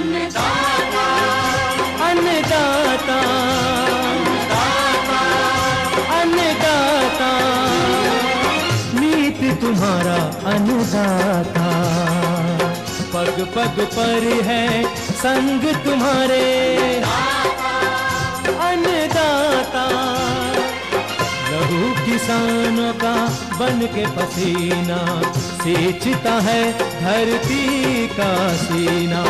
अन्नदाता, अन्नदाता, अन्नदाता, नीत तुम्हारा अन्नदाता, पग पग पर है संग तुम्हारे अन्नदाता, लहू किसानों का बन के पसीना सींचता है धरती का सीना,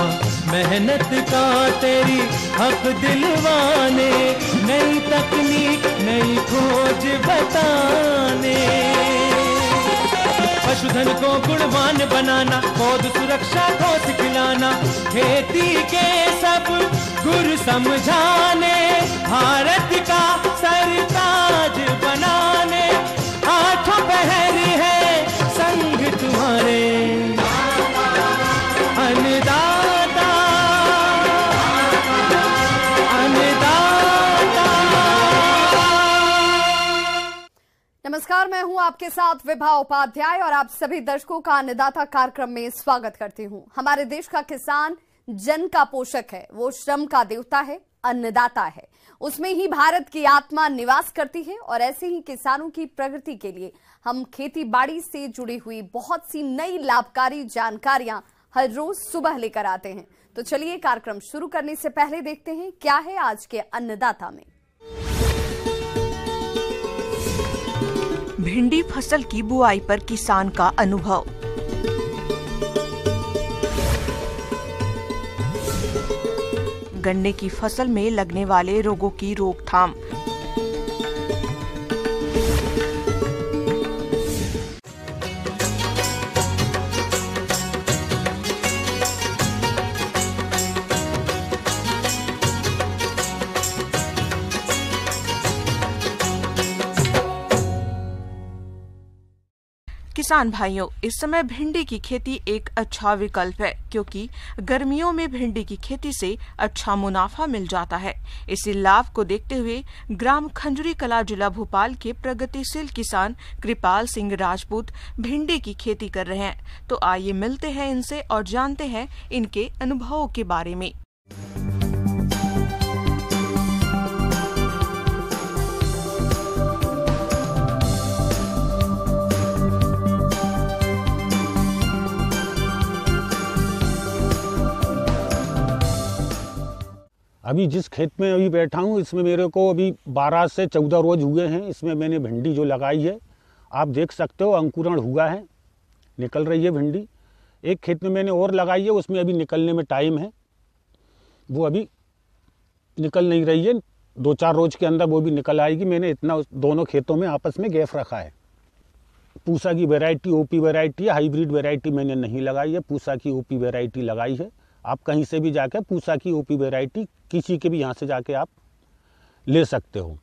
मेहनत का तेरी हक दिलवाने, नई तकनीक नई खोज बताने, पशुधन को गुणवान बनाना, पौध सुरक्षा को सिखलाना, खेती के सब गुर समझाने, भारत का सरताज बनाने, आठों पहर है संग तुम्हारे अन्नदाता, अन्नदाता। नमस्कार, मैं हूं आपके साथ विभा उपाध्याय और आप सभी दर्शकों का अन्नदाता कार्यक्रम में स्वागत करती हूं। हमारे देश का किसान जन का पोषक है, वो श्रम का देवता है, अन्नदाता है, उसमें ही भारत की आत्मा निवास करती है और ऐसे ही किसानों की प्रगति के लिए हम खेती बाड़ी से जुड़ी हुई बहुत सी नई लाभकारी जानकारियां हर रोज सुबह लेकर आते हैं। तो चलिए कार्यक्रम शुरू करने से पहले देखते हैं क्या है आज के अन्नदाता में। भिंडी फसल की बुआई पर किसान का अनुभव। गन्ने की फसल में लगने वाले रोगों की रोकथाम। किसान भाइयों, इस समय भिंडी की खेती एक अच्छा विकल्प है क्योंकि गर्मियों में भिंडी की खेती से अच्छा मुनाफा मिल जाता है। इसी लाभ को देखते हुए ग्राम खंजरी कला जिला भोपाल के प्रगतिशील किसान कृपाल सिंह राजपूत भिंडी की खेती कर रहे हैं। तो आइए मिलते हैं इनसे और जानते हैं इनके अनुभवों के बारे में। अभी जिस खेत में अभी बैठा हूँ इसमें मेरे को अभी 12 से 14 रोज हुए हैं। इसमें मैंने भिंडी जो लगाई है आप देख सकते हो, अंकुरण हुआ है, निकल रही है भिंडी। एक खेत में मैंने और लगाई है, उसमें अभी निकलने में टाइम है, वो अभी निकल नहीं रही है, 2-4 रोज के अंदर वो भी निकल आएगी। मैंने इतना दोनों खेतों में आपस में गैप रखा है। पूसा की वैरायटी ओपी वैरायटी है, हाइब्रिड वैरायटी मैंने नहीं लगाई है, पूसा की ओपी वैरायटी लगाई है। आप कहीं से भी जाके पूसा की ओपी वैरायटी किसी के भी यहाँ से जाके आप ले सकते हो।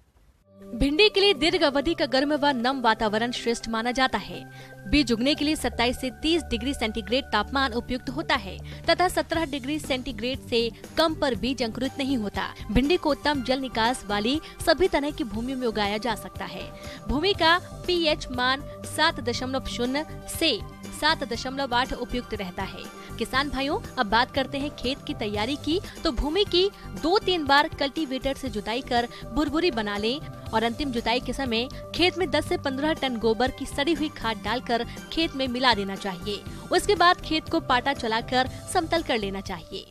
भिंडी के लिए दीर्घ अवधि का गर्म व नम वातावरण श्रेष्ठ माना जाता है। बीज उगने के लिए 27 से 30 डिग्री सेंटीग्रेड तापमान उपयुक्त होता है तथा 17 डिग्री सेंटीग्रेड से कम पर बीज अंकुरित नहीं होता। भिंडी को उत्तम जल निकास वाली सभी तरह की भूमि में उगाया जा सकता है। भूमि का पीएच मान 7.0 से 7.8 उपयुक्त रहता है। किसान भाइयों, अब बात करते हैं खेत की तैयारी की। तो भूमि की 2-3 बार कल्टीवेटर से जुताई कर भुरभुरी बना लें और अंतिम जुताई के समय खेत में 10 से 15 टन गोबर की सड़ी हुई खाद डालकर खेत में मिला देना चाहिए। उसके बाद खेत को पाटा चलाकर समतल कर लेना चाहिए।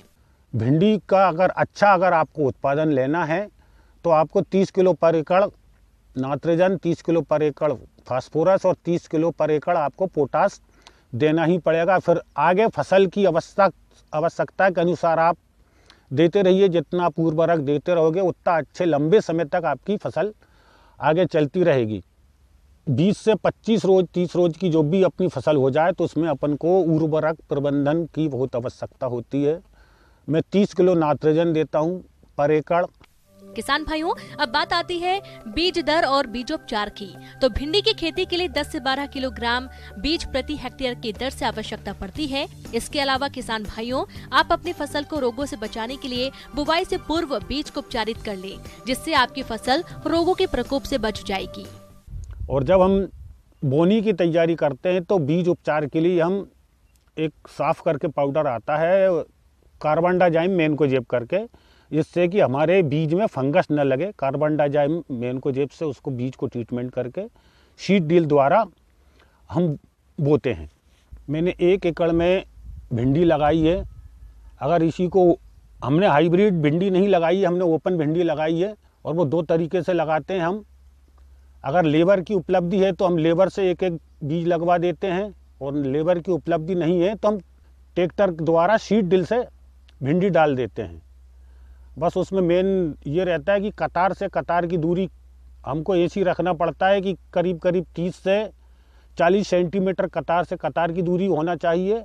भिंडी का अगर आपको उत्पादन लेना है तो आपको 30 किलो पर एकड़ नाइट्रोजन, 30 किलो पर एकड़ फास्फोरस और 30 किलो पर एकड़ आपको पोटास देना ही पड़ेगा। फिर आगे फसल की आवश्यकता के अनुसार आप देते रहिए। जितना आप उर्वरक देते रहोगे उतना अच्छे लंबे समय तक आपकी फसल आगे चलती रहेगी। 20 से 25 रोज 30 रोज की जो भी अपनी फसल हो जाए तो उसमें अपन को उर्वरक प्रबंधन की बहुत आवश्यकता होती है। मैं 30 किलो नाइट्रोजन देता हूँ पर एकड़। किसान भाइयों, अब बात आती है बीज दर और बीजोपचार की। तो भिंडी की खेती के लिए 10 से 12 किलोग्राम बीज प्रति हेक्टेयर की दर से आवश्यकता पड़ती है। इसके अलावा किसान भाइयों, आप अपनी फसल को रोगों से बचाने के लिए बुवाई से पूर्व बीज को उपचारित कर लें, जिससे आपकी फसल रोगों के प्रकोप से बच जाएगी। और जब हम बोनी की तैयारी करते हैं तो बीज उपचार के लिए हम एक साफ करके पाउडर आता है कार्बनडाजिम मैनकोजेब करके, जिससे कि हमारे बीज में फंगस न लगे। कार्बनडाजिम मैनकोजेब से उसको बीज को ट्रीटमेंट करके सीड ड्रिल द्वारा हम बोते हैं। मैंने 1 एकड़ में भिंडी लगाई है। अगर इसी को हमने हाइब्रिड भिंडी नहीं लगाई है, हमने ओपन भिंडी लगाई है, और वो 2 तरीके से लगाते हैं हम। अगर लेबर की उपलब्धि है तो हम लेबर से एक एक बीज लगवा देते हैं, और लेबर की उपलब्धि नहीं है तो हम ट्रैक्टर द्वारा सीड ड्रिल से भिंडी डाल देते हैं। बस उसमें मेन ये रहता है कि कतार से कतार की दूरी हमको ऐसी रखना पड़ता है कि करीब करीब 30 से 40 सेंटीमीटर कतार से कतार की दूरी होना चाहिए,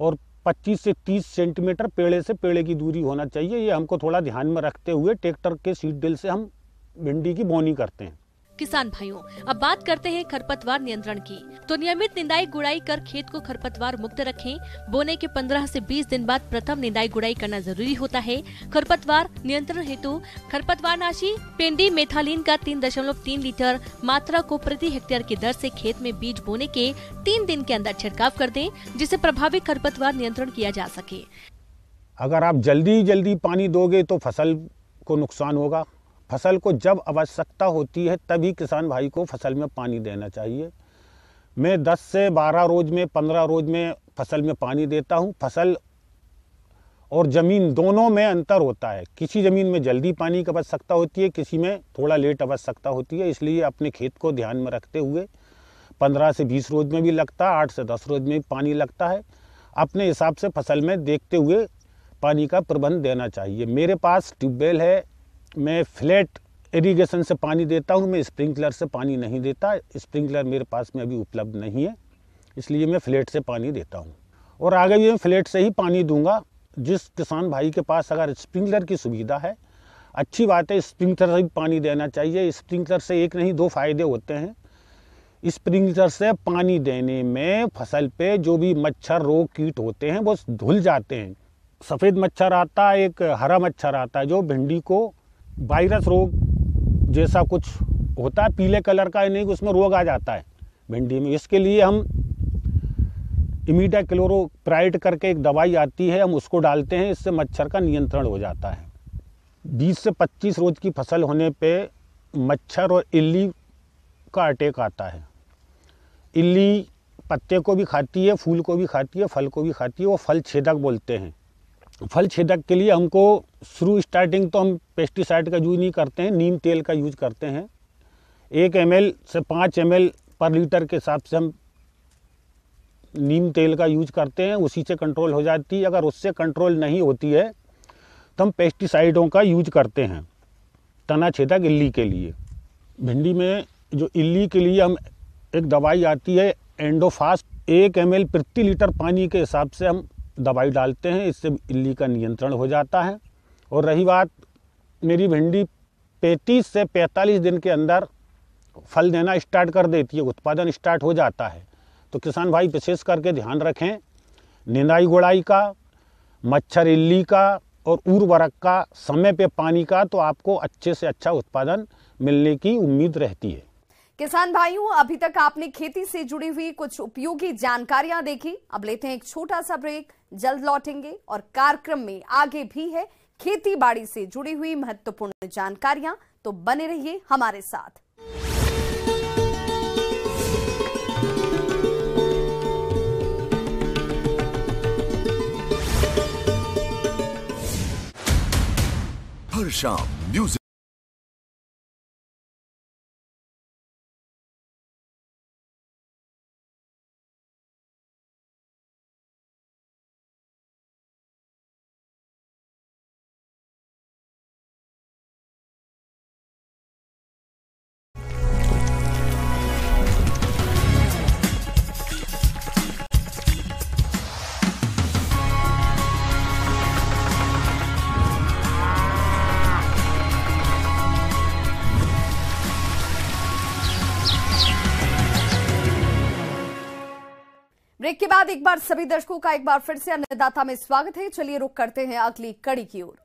और 25 से 30 सेंटीमीटर पेड़े से पेड़े की दूरी होना चाहिए। ये हमको थोड़ा ध्यान में रखते हुए ट्रैक्टर के सीड ड्रिल से हम भिंडी की बोनी करते हैं। किसान भाइयों, अब बात करते हैं खरपतवार नियंत्रण की। तो नियमित निंदाई गुड़ाई कर खेत को खरपतवार मुक्त रखें। बोने के 15 से 20 दिन बाद प्रथम निंदाई गुड़ाई करना जरूरी होता है। खरपतवार नियंत्रण हेतु खरपतवारनाशी पेंडिमेथालिन का 3.3 लीटर मात्रा को प्रति हेक्टेयर की दर से खेत में बीज बोने के 3 दिन के अंदर छिड़काव कर दें, जिससे प्रभावी खरपतवार नियंत्रण किया जा सके। अगर आप जल्दी पानी दोगे तो फसल को नुकसान होगा। फसल को जब आवश्यकता होती है तभी किसान भाई को फसल में पानी देना चाहिए। मैं 10 से 12 रोज में 15 रोज में फसल में पानी देता हूँ। फसल और ज़मीन दोनों में अंतर होता है। किसी ज़मीन में जल्दी पानी की आवश्यकता होती है, किसी में थोड़ा लेट आवश्यकता होती है। इसलिए अपने खेत को ध्यान में रखते हुए 15 से 20 रोज में भी लगता है, 8 से 10 रोज में भी पानी लगता है। अपने हिसाब से फसल में देखते हुए पानी का प्रबंध देना चाहिए। मेरे पास ट्यूबवेल है, मैं फ्लैट इरिगेशन से पानी देता हूँ। मैं स्प्रिंकलर से पानी नहीं देता। स्प्रिंकलर मेरे पास में अभी उपलब्ध नहीं है, इसलिए मैं फ्लैट से पानी देता हूँ, और आगे भी मैं फ्लैट से ही पानी दूंगा। जिस किसान भाई के पास अगर स्प्रिंकलर की सुविधा है, अच्छी बात है, स्प्रिंकलर से भी पानी देना चाहिए। स्प्रिंकलर से एक नहीं 2 फायदे होते हैं। स्प्रिंकलर से पानी देने में फसल पे जो भी मच्छर रोग कीट होते हैं वो धुल जाते हैं। सफ़ेद मच्छर आता है, एक हरा मच्छर आता है जो भिंडी को वायरस रोग जैसा कुछ होता है, पीले कलर का, नहीं उसमें रोग आ जाता है भिंडी में। इसके लिए हम इमिडाक्लोप्राइड करके एक दवाई आती है, हम उसको डालते हैं। इससे मच्छर का नियंत्रण हो जाता है। 20 से 25 रोज की फसल होने पे मच्छर और इल्ली का अटैक आता है। इल्ली पत्ते को भी खाती है, फूल को भी खाती है, फल को भी खाती है। वो फल छेदक बोलते हैं। फल छेदक के लिए हमको स्टार्टिंग तो हम पेस्टिसाइड का यूज नहीं करते हैं, नीम तेल का यूज करते हैं। 1 ml से 5 ml पर लीटर के हिसाब से हम नीम तेल का यूज करते हैं, उसी से कंट्रोल हो जाती है। अगर उससे कंट्रोल नहीं होती है तो हम पेस्टिसाइडों का यूज करते हैं तना छेदक इल्ली के लिए। भिंडी में जो इल्ली के लिए हम एक दवाई आती है एंडोफास्ट, 1 ml प्रति लीटर पानी के हिसाब से हम दवाई डालते हैं। इससे इल्ली का नियंत्रण हो जाता है। और रही बात, मेरी भिंडी 35 से 45 दिन के अंदर फल देना स्टार्ट कर देती है, उत्पादन स्टार्ट हो जाता है। तो किसान भाई विशेष करके ध्यान रखें निंदाई गुड़ाई का, मच्छर इल्ली का और उर्वरक का, समय पे पानी का, तो आपको अच्छे से अच्छा उत्पादन मिलने की उम्मीद रहती है। किसान भाइयों, अभी तक आपने खेती से जुड़ी हुई कुछ उपयोगी जानकारियां देखी। अब लेते हैं एक छोटा सा ब्रेक, जल्द लौटेंगे और कार्यक्रम में आगे भी है खेती बाड़ी से जुड़ी हुई महत्वपूर्ण जानकारियां, तो बने रहिए हमारे साथ। हर शाम म्यूजिक ब्रेक के बाद एक बार सभी दर्शकों का एक बार फिर से अन्नदाता में स्वागत है। चलिए रुक करते हैं अगली कड़ी की ओर।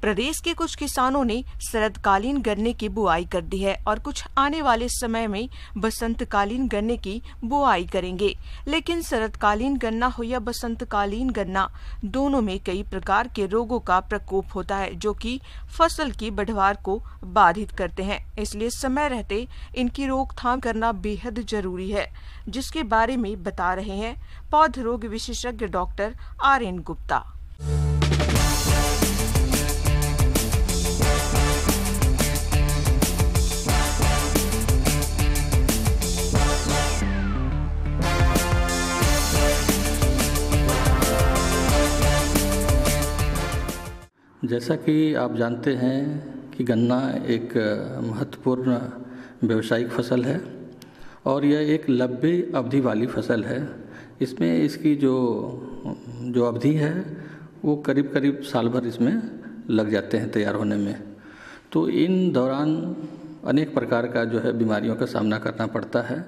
प्रदेश के कुछ किसानों ने शरदकालीन गन्ने की बुआई कर दी है और कुछ आने वाले समय में बसंतकालीन गन्ने की बुआई करेंगे। लेकिन शरदकालीन गन्ना हो या बसंतकालीन गन्ना, दोनों में कई प्रकार के रोगों का प्रकोप होता है जो कि फसल की बढ़वार को बाधित करते हैं। इसलिए समय रहते इनकी रोकथाम करना बेहद जरूरी है, जिसके बारे में बता रहे हैं पौध रोग विशेषज्ञ डॉक्टर RN गुप्ता। जैसा कि आप जानते हैं कि गन्ना एक महत्वपूर्ण व्यावसायिक फसल है और यह एक लंबी अवधि वाली फसल है। इसमें इसकी जो अवधि है वो करीब करीब साल भर इसमें लग जाते हैं तैयार होने में। तो इन दौरान अनेक प्रकार का जो है बीमारियों का सामना करना पड़ता है।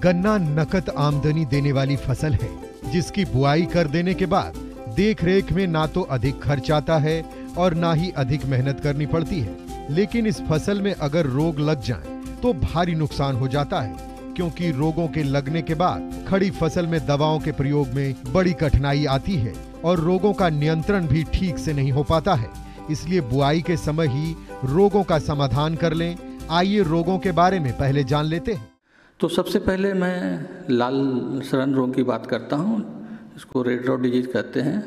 गन्ना नकद आमदनी देने वाली फसल है, जिसकी बुआई कर देने के बाद देख रेख में ना तो अधिक खर्च आता है और ना ही अधिक मेहनत करनी पड़ती है। लेकिन इस फसल में अगर रोग लग जाएं, तो भारी नुकसान हो जाता है, क्योंकि रोगों के लगने के बाद खड़ी फसल में दवाओं के प्रयोग में बड़ी कठिनाई आती है और रोगों का नियंत्रण भी ठीक से नहीं हो पाता है। इसलिए बुआई के समय ही रोगों का समाधान कर लें। आइए रोगों के बारे में पहले जान लेते हैं। तो सबसे पहले मैं लाल सड़न रोग की बात करता हूँ। इसको रेड रॉट डिजीज कहते हैं।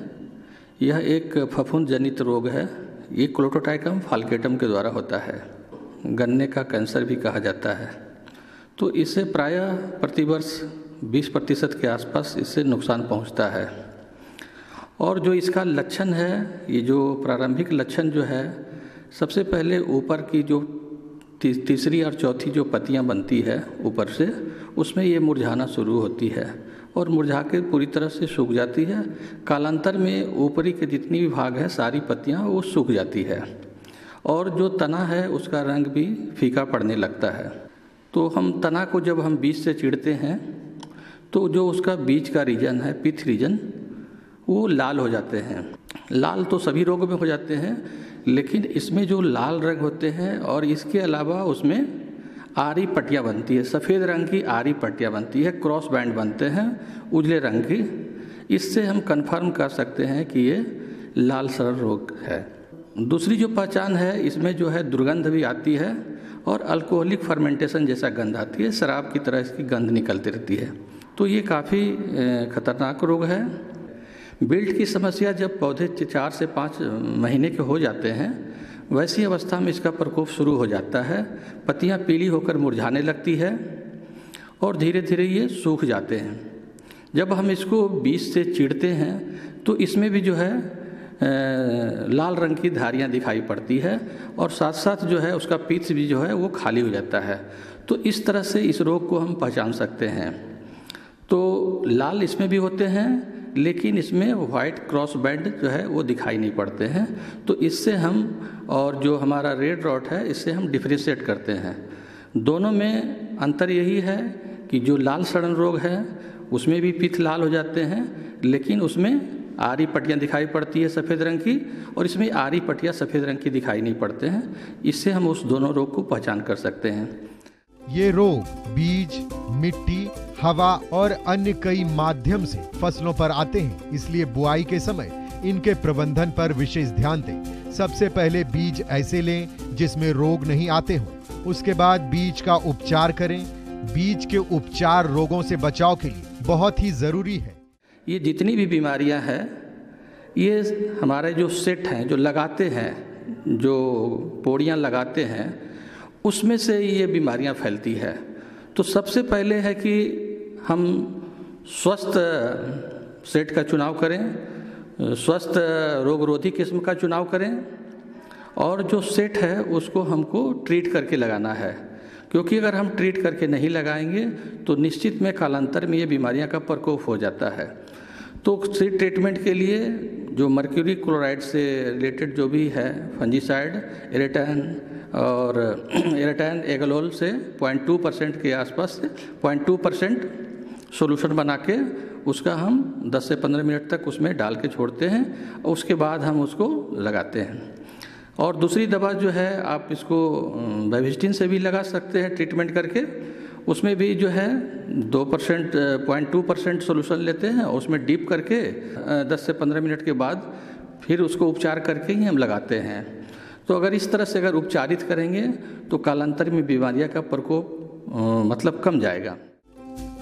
यह एक फफूंद जनित रोग है। ये क्लोट्रोटाइकम फाल्केटम के द्वारा होता है। गन्ने का कैंसर भी कहा जाता है। तो इससे प्रायः प्रतिवर्ष 20% के आसपास इससे नुकसान पहुंचता है। और जो इसका लक्षण है, ये जो प्रारंभिक लक्षण जो है, सबसे पहले ऊपर की जो तीसरी और चौथी जो पत्तियां बनती है ऊपर से, उसमें ये मुरझाना शुरू होती है और मुरझा के पूरी तरह से सूख जाती है। कालांतर में ऊपरी के जितनी भी भाग है सारी पत्तियां वो सूख जाती है और जो तना है उसका रंग भी फीका पड़ने लगता है। तो हम तना को जब हम बीज से चीरते हैं तो जो उसका बीज का रीजन है, पिथ रीजन, वो लाल हो जाते हैं। लाल तो सभी रोगों में हो जाते हैं, लेकिन इसमें जो लाल रंग होते हैं और इसके अलावा उसमें आरी पट्टियाँ बनती है, सफ़ेद रंग की आरी पट्टियाँ बनती है, क्रॉस बैंड बनते हैं उजले रंग की। इससे हम कंफर्म कर सकते हैं कि ये लाल सड़न रोग है। दूसरी जो पहचान है, इसमें जो है दुर्गंध भी आती है और अल्कोहलिक फर्मेंटेशन जैसा गंध आती है, शराब की तरह इसकी गंध निकलती रहती है। तो ये काफ़ी खतरनाक रोग है। बिल्ट की समस्या जब पौधे 4 से 5 महीने के हो जाते हैं, वैसी अवस्था में इसका प्रकोप शुरू हो जाता है। पत्तियां पीली होकर मुरझाने लगती है और धीरे धीरे ये सूख जाते हैं। जब हम इसको बीज से चीरते हैं तो इसमें भी जो है लाल रंग की धारियां दिखाई पड़ती है और साथ साथ जो है उसका पीठ भी जो है वो खाली हो जाता है। तो इस तरह से इस रोग को हम पहचान सकते हैं। तो लाल इसमें भी होते हैं, लेकिन इसमें वाइट क्रॉस बैंड जो है वो दिखाई नहीं पड़ते हैं। तो इससे हम, और जो हमारा रेड रॉट है, इससे हम डिफ्रेंशिएट करते हैं। दोनों में अंतर यही है कि जो लाल सड़न रोग है उसमें भी पित्त लाल हो जाते हैं, लेकिन उसमें आरी पट्टियाँ दिखाई पड़ती है सफ़ेद रंग की, और इसमें आरी पट्टियाँ सफ़ेद रंग की दिखाई नहीं पड़ते हैं। इससे हम उस दोनों रोग को पहचान कर सकते हैं। ये रोग बीज, मिट्टी, हवा और अन्य कई माध्यम से फसलों पर आते हैं। इसलिए बुआई के समय इनके प्रबंधन पर विशेष ध्यान दें। सबसे पहले बीज ऐसे लें जिसमें रोग नहीं आते हों। उसके बाद बीज का उपचार करें। बीज के उपचार रोगों से बचाव के लिए बहुत ही जरूरी है। ये जितनी भी बीमारियां हैं, ये हमारे जो सेट हैं, जो लगाते हैं, जो पोड़ियां लगाते हैं, उसमें से ये बीमारियां फैलती है। तो सबसे पहले है कि हम स्वस्थ सेट का चुनाव करें, स्वस्थ रोगरोधी किस्म का चुनाव करें, और जो सेट है उसको हमको ट्रीट करके लगाना है। क्योंकि अगर हम ट्रीट करके नहीं लगाएंगे तो निश्चित में कालांतर में ये बीमारियां का प्रकोप हो जाता है। तो सीड ट्रीटमेंट के लिए जो मर्क्यूरी क्लोराइड से रिलेटेड जो भी है, फंजीसाइड, एरेटान एगलोल से 0.2% के आसपास से 0.2% सॉल्यूशन बना के उसका हम 10 से 15 मिनट तक उसमें डाल के छोड़ते हैं और उसके बाद हम उसको लगाते हैं। और दूसरी दवा जो है आप इसको बेविस्टिन से भी लगा सकते हैं ट्रीटमेंट करके। उसमें भी जो है 2% 0.2% सॉल्यूशन लेते हैं और उसमें डीप करके 10 से 15 मिनट के बाद फिर उसको उपचार करके ही हम लगाते हैं। तो अगर इस तरह से अगर उपचारित करेंगे तो कालांतर में बीमारियां का प्रकोप मतलब कम जाएगा।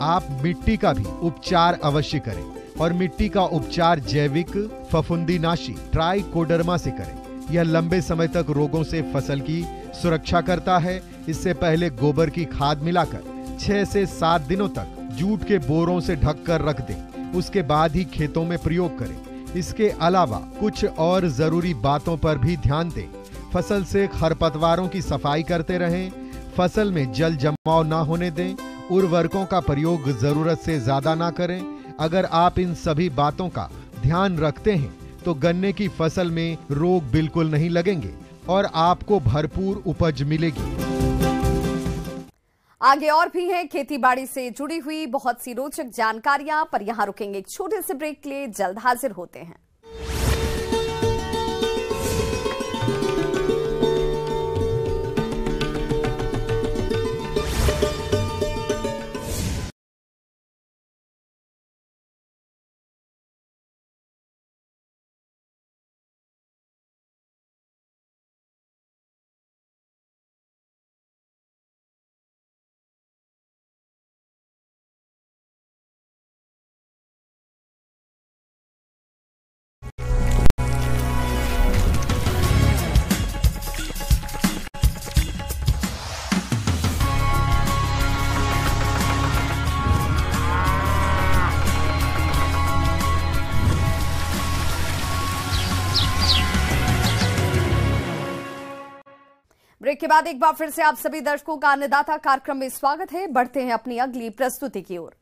आप मिट्टी का भी उपचार अवश्य करें और मिट्टी का उपचार जैविक फफूंदीनाशी ट्राइकोडर्मा से करें। यह लंबे समय तक रोगों से फसल की सुरक्षा करता है। इससे पहले गोबर की खाद मिलाकर 6 से 7 दिनों तक जूट के बोरों से ढककर रख दें। उसके बाद ही खेतों में प्रयोग करें। इसके अलावा कुछ और जरूरी बातों पर भी ध्यान दें। फसल से खरपतवारों की सफाई करते रहें। फसल में जल जमाव ना होने दें। उर्वरकों का प्रयोग जरूरत से ज्यादा ना करें। अगर आप इन सभी बातों का ध्यान रखते हैं तो गन्ने की फसल में रोग बिल्कुल नहीं लगेंगे और आपको भरपूर उपज मिलेगी। आगे और भी हैं खेती बाड़ी से जुड़ी हुई बहुत सी रोचक जानकारियां, पर यहां रुकेंगे एक छोटे से ब्रेक के लिए। जल्द हाजिर होते हैं। ब्रेक के बाद एक बार फिर से आप सभी दर्शकों का अन्नदाता कार्यक्रम में स्वागत है। बढ़ते हैं अपनी अगली प्रस्तुति की ओर।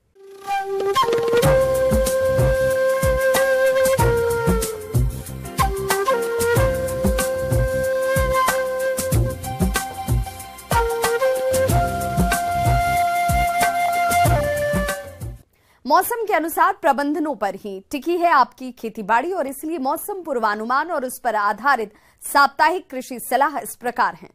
मौसम के अनुसार प्रबंधनों पर ही टिकी है आपकी खेतीबाड़ी, और इसलिए मौसम पूर्वानुमान और उस पर आधारित साप्ताहिक कृषि सलाह इस प्रकार है।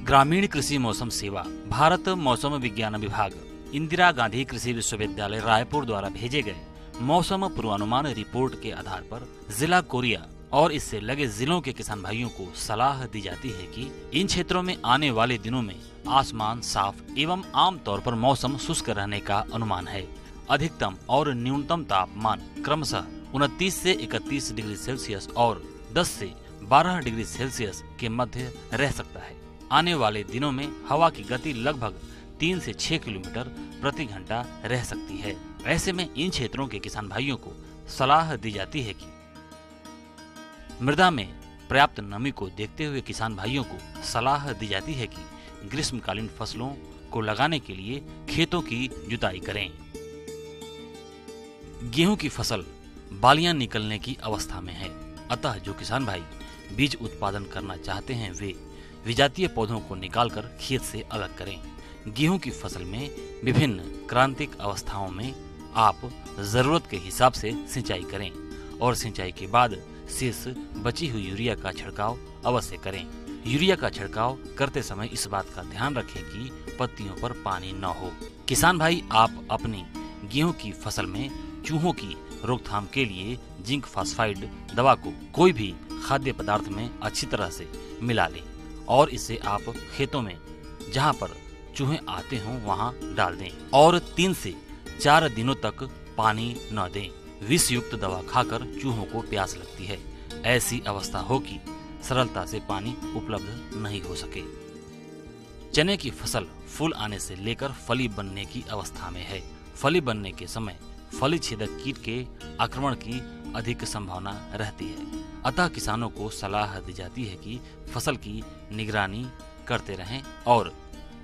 ग्रामीण कृषि मौसम सेवा, भारत मौसम विज्ञान विभाग, इंदिरा गांधी कृषि विश्वविद्यालय रायपुर द्वारा भेजे गए मौसम पूर्वानुमान रिपोर्ट के आधार पर जिला कोरिया और इससे लगे जिलों के किसान भाइयों को सलाह दी जाती है कि इन क्षेत्रों में आने वाले दिनों में आसमान साफ एवं आमतौर पर मौसम शुष्क रहने का अनुमान है। अधिकतम और न्यूनतम तापमान क्रमशः 29 से 31 डिग्री सेल्सियस और 10 से 12 डिग्री सेल्सियस के मध्य रह सकता है। आने वाले दिनों में हवा की गति लगभग 3 से 6 किलोमीटर प्रति घंटा रह सकती है। ऐसे में इन क्षेत्रों के किसान भाइयों को सलाह दी जाती है कि मृदा में पर्याप्त नमी को देखते हुए किसान भाइयों को सलाह दी जाती है कि ग्रीष्मकालीन फसलों को लगाने के लिए खेतों की जुताई करें। गेहूं की फसल बालियां निकलने की अवस्था में है, अतः जो किसान भाई बीज उत्पादन करना चाहते हैं वे विजातीय पौधों को निकालकर खेत से अलग करें। गेहूं की फसल में विभिन्न क्रांतिक अवस्थाओं में आप जरूरत के हिसाब से सिंचाई करें और सिंचाई के बाद शेष बची हुई यूरिया का छिड़काव अवश्य करें। यूरिया का छिड़काव करते समय इस बात का ध्यान रखें कि पत्तियों पर पानी न हो। किसान भाई आप अपनी गेहूं की फसल में चूहों की रोकथाम के लिए जिंक फास्फाइड दवा को कोई भी खाद्य पदार्थ में अच्छी तरह से मिला लें और इसे आप खेतों में जहां पर चूहे आते हों वहां डाल दें और 3 से 4 दिनों तक पानी न दें। विष युक्त दवा खाकर चूहों को प्यास लगती है। ऐसी अवस्था हो कि सरलता से पानी उपलब्ध नहीं हो सके। चने की फसल फूल आने से लेकर फली बनने की अवस्था में है। फली बनने के समय फली छेदक कीट के आक्रमण की अधिक संभावना रहती है, अतः किसानों को सलाह दी जाती है कि फसल की निगरानी करते रहें और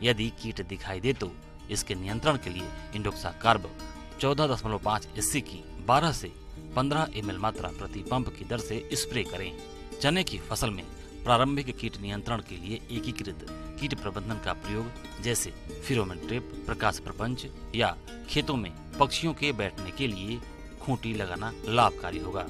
यदि कीट दिखाई दे तो इसके नियंत्रण के लिए इंडोक्साकार्ब 14.5 SC की 12 से 15 ml मात्रा प्रति पंप की दर से स्प्रे करें। चने की फसल में प्रारंभिक कीट नियंत्रण के लिए एकीकृत कीट प्रबंधन का प्रयोग जैसे फेरोमोन ट्रैप, प्रकाश प्रपंच या खेतों में पक्षियों के बैठने के लिए खूंटी लगाना लाभकारी होगा।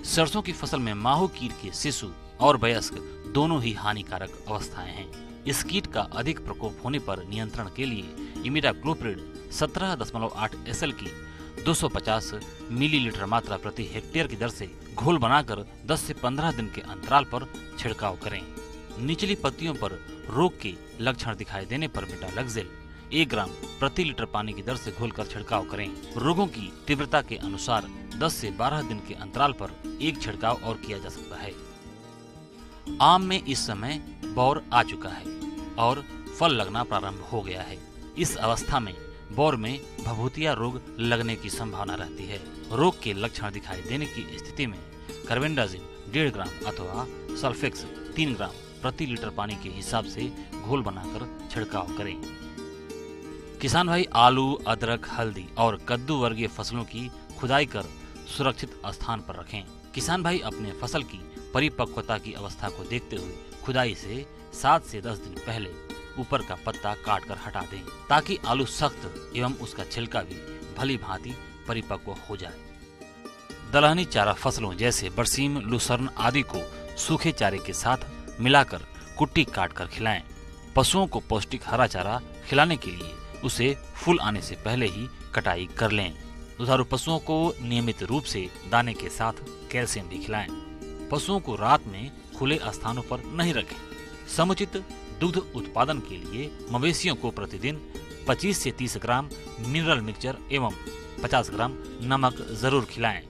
सरसों की फसल में माहू कीट के शिशु और वयस्क दोनों ही हानिकारक अवस्थाएं हैं। इस कीट का अधिक प्रकोप होने पर नियंत्रण के लिए इमिडाक्लोप्रिड 17.8 SL की 250 मिलीलीटर मात्रा प्रति हेक्टेयर की दर से घोल बनाकर 10 से 15 दिन के अंतराल पर छिड़काव करें। निचली पत्तियों पर रोग के लक्षण दिखाई देने पर मेटालक्सेल 1 ग्राम प्रति लीटर पानी की दर से घोलकर छिड़काव करें। रोगों की तीव्रता के अनुसार 10 से 12 दिन के अंतराल पर एक छिड़काव और किया जा सकता है। आम में इस समय बौर आ चुका है और फल लगना प्रारंभ हो गया है। इस अवस्था में बौर में भभूतिया रोग लगने की संभावना रहती है। रोग के लक्षण दिखाई देने की स्थिति में कार्बेंडाजिम 1.5 ग्राम अथवा सल्फेक्स 3 ग्राम प्रति लीटर पानी के हिसाब से घोल बनाकर छिड़काव करें। किसान भाई आलू, अदरक, हल्दी और कद्दू वर्गीय फसलों की खुदाई कर सुरक्षित स्थान पर रखें। किसान भाई अपने फसल की परिपक्वता की अवस्था को देखते हुए खुदाई से 7 से 10 दिन पहले ऊपर का पत्ता काट कर हटा दें ताकि आलू सख्त एवं उसका छिलका भी भली भांति परिपक्व हो जाए। दलहनी चारा फसलों जैसे बरसीम, लूसर्न आदि को सूखे चारे के साथ मिलाकर कुट्टी काट कर खिलाएं। पशुओं को पौष्टिक हरा चारा खिलाने के लिए उसे फूल आने से पहले ही कटाई कर लें। दुधारू पशुओं को नियमित रूप से दाने के साथ कैल्शियम भी खिलाएं। पशुओं को रात में खुले स्थानों पर नहीं रखें। समुचित दुग्ध उत्पादन के लिए मवेशियों को प्रतिदिन 25 से 30 ग्राम मिनरल मिक्सचर एवं 50 ग्राम नमक जरूर खिलाएं।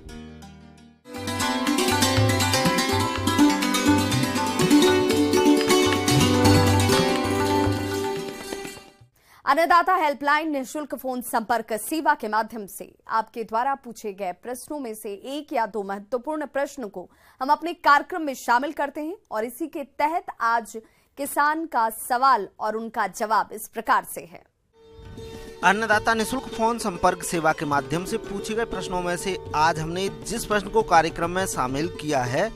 अन्नदाता हेल्पलाइन निःशुल्क फोन संपर्क सेवा के माध्यम से आपके द्वारा पूछे गए प्रश्नों में से एक या दो महत्वपूर्ण प्रश्न को हम अपने कार्यक्रम में शामिल करते हैं और इसी के तहत आज किसान का सवाल और उनका जवाब इस प्रकार से है। अन्नदाता निःशुल्क फोन संपर्क सेवा के माध्यम से पूछे गए प्रश्नों में से आज हमने जिस प्रश्न को कार्यक्रम में शामिल किया है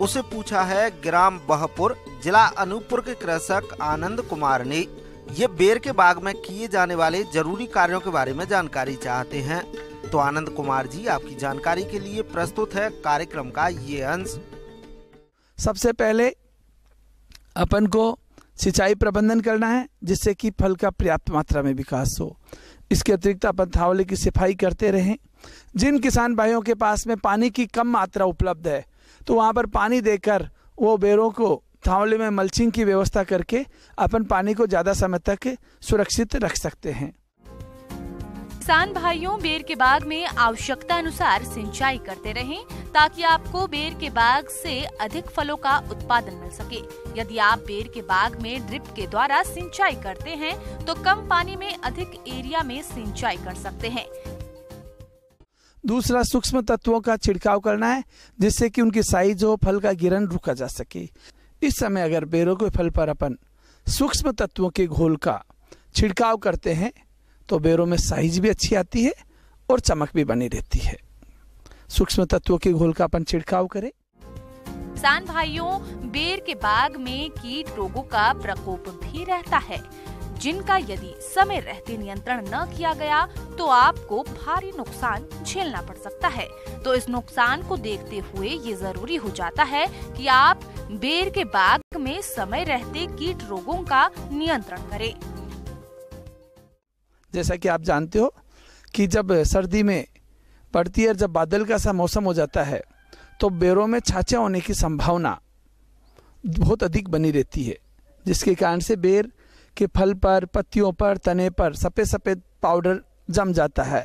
उसे पूछा है ग्राम बहपुर, जिला अनूपपुर के कृषक आनंद कुमार ने। ये बेर के बाग में किए जाने वाले जरूरी कार्यों के बारे में जानकारी चाहते हैं। तो आनंद कुमार जी, आपकी जानकारी के लिए प्रस्तुत है कार्यक्रम का ये अंश। सबसे पहले अपन को सिंचाई प्रबंधन करना है जिससे कि फल का पर्याप्त मात्रा में विकास हो। इसके अतिरिक्त अपन थावले की सफाई करते रहें। जिन किसान भाइयों के पास में पानी की कम मात्रा उपलब्ध है तो वहाँ पर पानी देकर वो बेरों को थावले में मल्चिंग की व्यवस्था करके अपन पानी को ज्यादा समय तक सुरक्षित रख सकते हैं। किसान भाइयों, बेर के बाग में आवश्यकता अनुसार सिंचाई करते रहें ताकि आपको बेर के बाग से अधिक फलों का उत्पादन मिल सके। यदि आप बेर के बाग में ड्रिप के द्वारा सिंचाई करते हैं तो कम पानी में अधिक एरिया में सिंचाई कर सकते हैं। दूसरा, सूक्ष्म तत्वों का छिड़काव करना है जिससे कि उनकी साइज हो, फल का गिरन रुका जा सके। इस समय अगर बेरों के फल पर अपन सूक्ष्म तत्वों के घोल का छिड़काव करते हैं तो बेरों में साइज भी अच्छी आती है और चमक भी बनी रहती है। सूक्ष्म तत्वों के घोल का अपन छिड़काव करें। किसान भाइयों, बेर के बाग में कीट रोगों का प्रकोप भी रहता है जिनका यदि समय रहते नियंत्रण न किया गया तो आपको भारी नुकसान झेलना पड़ सकता है। तो इस नुकसान को देखते हुए ये जरूरी हो जाता है कि आप बेर के बाग में समय रहते कीट रोगों का नियंत्रण करें। जैसा कि आप जानते हो कि जब सर्दी में पड़ती है, जब बादल का सा मौसम हो जाता है तो बेरों में छाछा होने की संभावना बहुत अधिक बनी रहती है, जिसके कारण से बेर के फल पर, पत्तियों पर, तने पर सफेद सफेद पाउडर जम जाता है।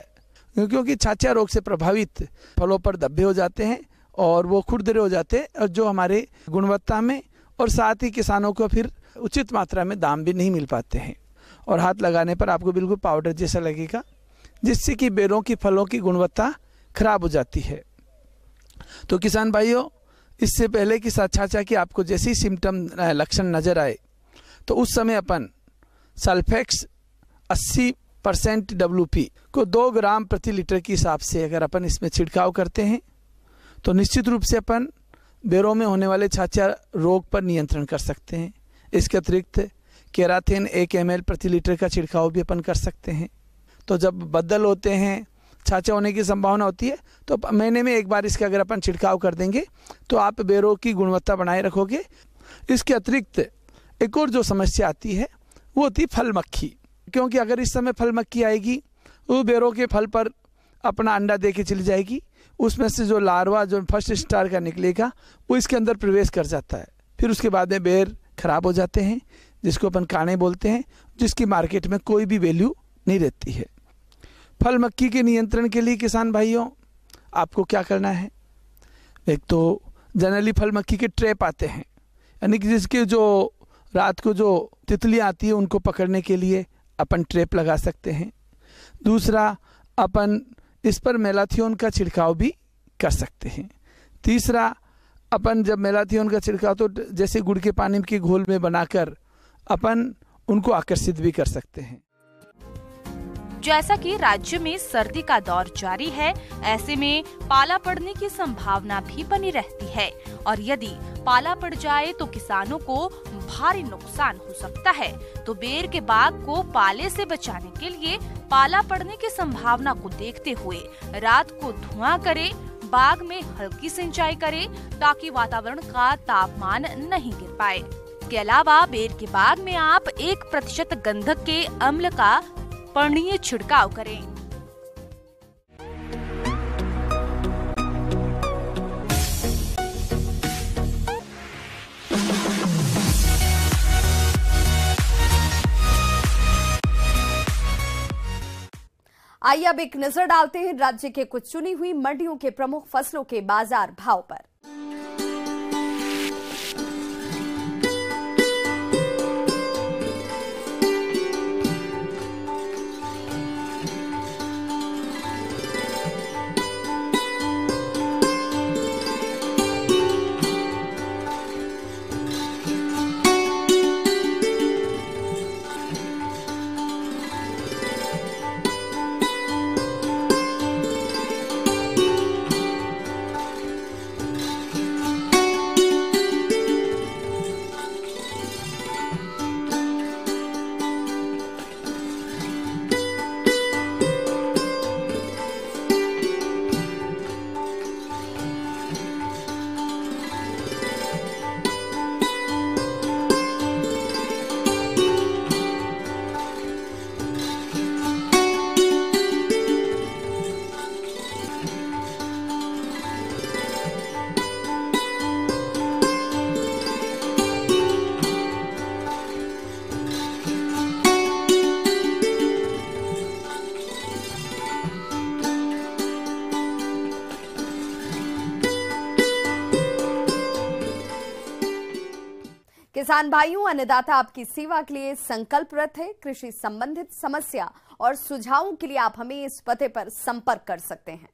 क्योंकि छाछा रोग से प्रभावित फलों पर धब्बे हो जाते हैं और वो खुरदरे हो जाते हैं और जो हमारे गुणवत्ता में और साथ ही किसानों को फिर उचित मात्रा में दाम भी नहीं मिल पाते हैं और हाथ लगाने पर आपको बिल्कुल पाउडर जैसा लगेगा, जिससे कि बेरों की फलों की गुणवत्ता खराब हो जाती है। तो किसान भाइयों, इससे पहले कि छाछा की आपको जैसे ही सिम्टम लक्षण नजर आए तो उस समय अपन सल्फेक्स 80 परसेंट WP को 2 ग्राम प्रति लीटर के हिसाब से अगर अपन इसमें छिड़काव करते हैं तो निश्चित रूप से अपन बेरों में होने वाले छाछा रोग पर नियंत्रण कर सकते हैं। इसके अतिरिक्त केराथिन 1 ml प्रति लीटर का छिड़काव भी अपन कर सकते हैं। तो जब बदल होते हैं, छाछा होने की संभावना होती है, तो महीने में एक बार इसका अगर अपन छिड़काव कर देंगे तो आप बेरों की गुणवत्ता बनाए रखोगे। इसके अतिरिक्त एक और जो समस्या आती है वो होती है फल मक्खी, क्योंकि अगर इस समय फल मक्खी आएगी वो बेरों के फल पर अपना अंडा दे के चली जाएगी। उसमें से जो लार्वा जो फर्स्ट स्टार का निकलेगा वो इसके अंदर प्रवेश कर जाता है। फिर उसके बाद में बेर खराब हो जाते हैं, जिसको अपन काने बोलते हैं, जिसकी मार्केट में कोई भी वैल्यू नहीं रहती है। फल मक्खी के नियंत्रण के लिए किसान भाइयों आपको क्या करना है, एक तो जनरली फल मक्खी के ट्रैप आते हैं, यानी कि जिसके जो रात को जो तितलियाँ आती है उनको पकड़ने के लिए अपन ट्रैप लगा सकते हैं। दूसरा, अपन इस पर मेलाथियोन का छिड़काव भी कर सकते हैं। तीसरा, अपन जब मेलाथियोन का छिड़काव तो जैसे गुड़ के पानी के घोल में बनाकर अपन उनको आकर्षित भी कर सकते हैं। जैसा कि राज्य में सर्दी का दौर जारी है, ऐसे में पाला पड़ने की संभावना भी बनी रहती है और यदि पाला पड़ जाए तो किसानों को भारी नुकसान हो सकता है। तो बेर के बाग को पाले से बचाने के लिए पाला पड़ने की संभावना को देखते हुए रात को धुआं करें, बाग में हल्की सिंचाई करें ताकि वातावरण का तापमान नहीं गिर पाए। इसके अलावा बेर के बाग में आप 1% गंधक के अम्ल का पर्णीय छिड़काव करें। आइए अब एक नजर डालते हैं राज्य के कुछ चुनी हुई मंडियों के प्रमुख फसलों के बाजार भाव पर। किसान भाइयों, अन्नदाता आपकी सेवा के लिए संकल्परत है। कृषि संबंधित समस्या और सुझावों के लिए आप हमें इस पते पर संपर्क कर सकते हैं।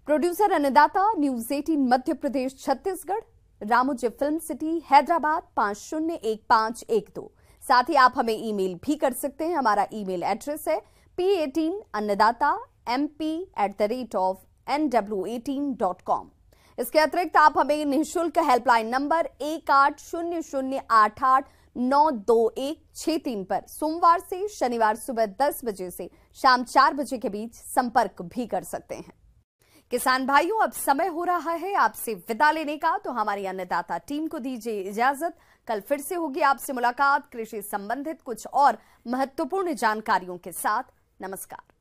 प्रोड्यूसर अन्नदाता, news 18 Madhya Pradesh Chhattisgarh, Ramoji film city, Hyderabad 501512। साथ ही आप हमें ईमेल भी कर सकते हैं। हमारा ईमेल एड्रेस है p18annadatamp@nw18.com। इसके अतिरिक्त आप हमें निःशुल्क हेल्पलाइन नंबर 180088922163 पर सोमवार से शनिवार सुबह 10 बजे से शाम 4 बजे के बीच संपर्क भी कर सकते हैं। किसान भाइयों, अब समय हो रहा है आपसे विदा लेने का, तो हमारी अन्नदाता टीम को दीजिए इजाजत। कल फिर से होगी आपसे मुलाकात कृषि संबंधित कुछ और महत्वपूर्ण जानकारियों के साथ। नमस्कार।